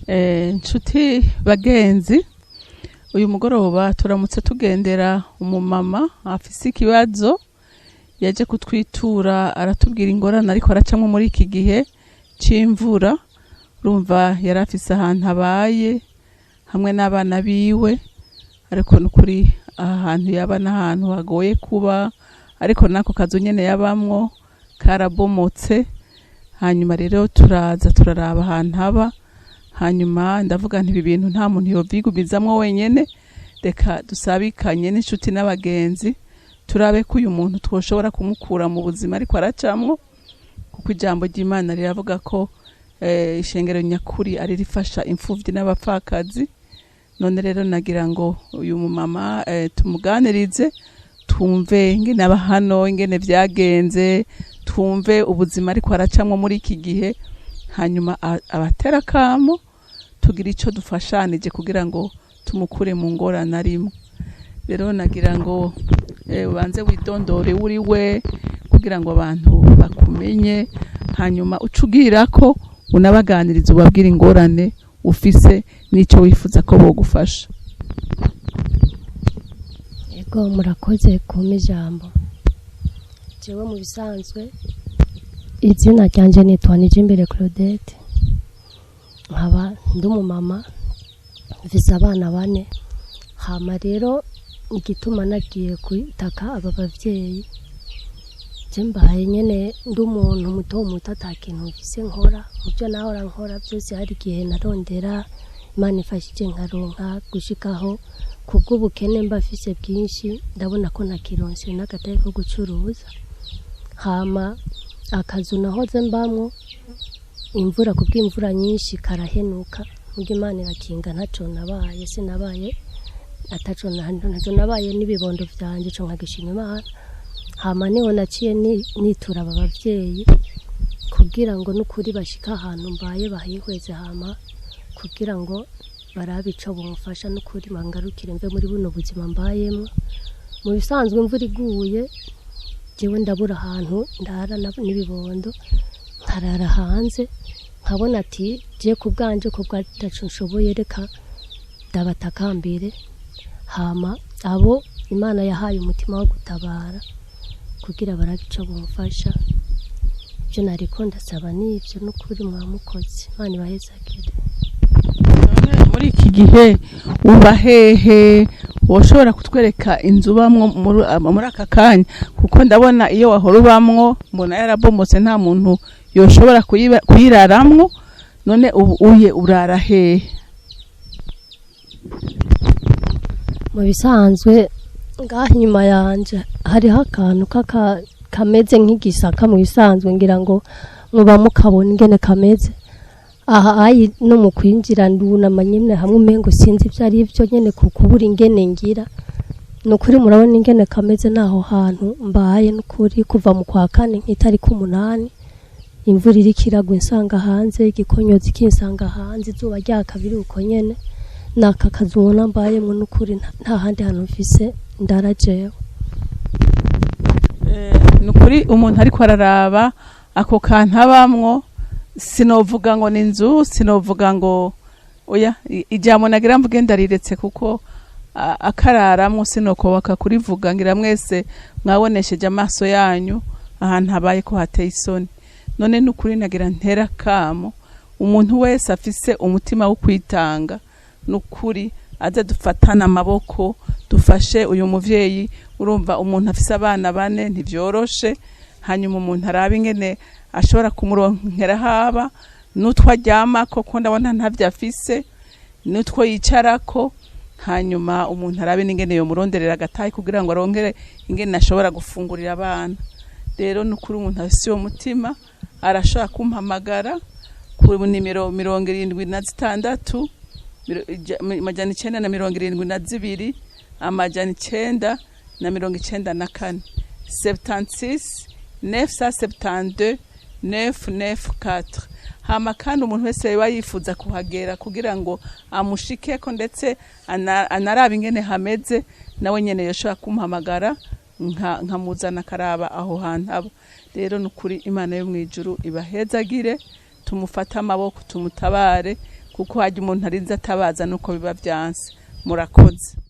Nshuti bagenzi, uyu mugoroba turamutse tugendera umumama afise ikibazo yaje kutwitura aratubwira ingorane ariko aracamwe muri iki gihe c'imvura. Urumva yari afise ahantu abaye hamwe n'abana biwe, ariko nukuri ahantu yaba n'ahantu hagoye kuba, ariko nako kazu nyene yabamwo karabomotse. Hanyuma rero turaza turaraba ahantu haba, hanyuma ndavuga nti ibi bintu nta muntu yovigumizamwo wenyene, reka dusabikanye n'inshuti n'abagenzi turabe ko uyu muntu twoshobora kumukura mu buzima ariko aracamwo, kuko ijambo ry'Imana riravuga ko ishengero nyakuri ari rifasha imfuvyi n'abapfakazi. None rero nagira ngo uyu mumama tumuganirize, twumve ingene aba hano, ingene vyagenze, twumve ubuzima ariko aracamwo muri iki gihe, hanyuma abatera kamo tugira ico dufashanije kugira ngo tumukure mu ngorane arimwo. Rero nagira ngo ubanze widondore uri we kugira ngo abantu bakumenye, hanyuma ucugira ko unabaganiriza ubabwira ingorane ufise n'ico wifuza ko bogufasha. Ego murakoze kumpa ijambo. Jewe mu bisanzwe izina ryanje nitwa Nijimbere Claudette, nkaba ndi umumama mfise abana 4. Hama rero igituma nagiye kwitaka aba bavyeyi, je mbaye nyene ndi umuntu muto atakintu mfise nkora, muvyo nahora nkora byose hari igihe narondera Imana ifashije nkaronka gushikaho kubw'ubukene mbafise bwinshi, ndabona ko nakironse n'agateye ko gucuruza. Hama akazu nahoze mbamwo imvura kubw'imvura nyinshi karahenuka, ubwo Imana irakinga ntaco nabaye, sinabaye ataco nabaye n'ibibondo vyanje co nkagishima Imana. Hama niho naciye nitura aba bavyeyi kugira ngo n'ukuri bashika ahantu mbaye bahihweze, hama kugira ngo barabe ico bomufasha n'ukuri mangarukire mve muri buno buzima mbayemwo. Mu bisanzwe imvura iguye jewe ndabura ahantu ndara n'ibibondo, nkarara hanze, nkabona ati je kubwanje ko bwatacu nshoboye reka ndabatakambire. Hama abo Imana yahaye umutima wo gutabara kugira barabe ico bomufasha. Ivyo nariko ndasaba n'ivyo n'ukuri mwamukoze, Imana ibahezagire. Muri iki gihe uba hehe? Woshobora kutwereka inzu bamwo muri aka kanya, kuko ndabona iyo wahora ubamwo mbona yarabomotse nta muntu yoshobora kuyiraramwo. None ubu uye urara hehe? Mu bisanzwe ngaho inyuma yanje hariho akantu kameze nk'igisaka. Mu bisanzwe ngira ngo muba mukabona ingene kameze. Aha ayi no mu kwinjira ndunama nyene hamwe umengo sinzi ivyo ari byo nyene kukubura ingene ngira. Nukuri murabona ingene kameze naho hantu mbaye, nukuri kuva mu kwa kane nk'itari ku 8 imvura iri kiragwa insanga hanze, igikonyozi kinsanga hanze, izuba ryakabiri uko nyene. Naka kazubona mbaye mu nukuri nta handi hantu mfise ndarajewe. Nukuri umuntu ariko araraba ako kantu abamwo, sinovuga ngo ninzu, sinovuga ngo oya, ijambo nagira mvuge ndariretse kuko akararamwo sinokobaka kurivuga. Ngira mwese mwabonesheje amaso yanyu ahantu habaye ko hateye isoni. None nukuri nagira ntera kamo umuntu wese afise umutima wo kwitanga, nukuri aza dufatana amaboko dufashe uyu muvyeyi. Urumva umuntu afise abana 4 ntivyoroshe, hanyuma umuntu arabe ingene ashobora kumuronkera haba n'utwo aryamako, ko ndabona ntavyo afise, n'utwo yicarako. Hanyuma umuntu arabe n'ingene yo muronderera agatayi kugira ngo arongere ingene ashobora gufungurira abana. Rero nukuri umuntu afise uwo mutima arashobora kumpamagara ku nimero 76 amajana 972 amajana 994 76 972 994. Hama kandi umuntu wese yaba yifuza kuhagera kugira ngo amushikeko ndetse anaraba ingene hameze, nawe nyene yoshobora kumpamagara nkamuzana karaba aho hantu abo. Rero nukuri Imana yo mwijuru ibahezagire, tumufata amaboko tumutabare kuko hajya umuntu arinze atabaza nuko biba vyanse. Murakoze.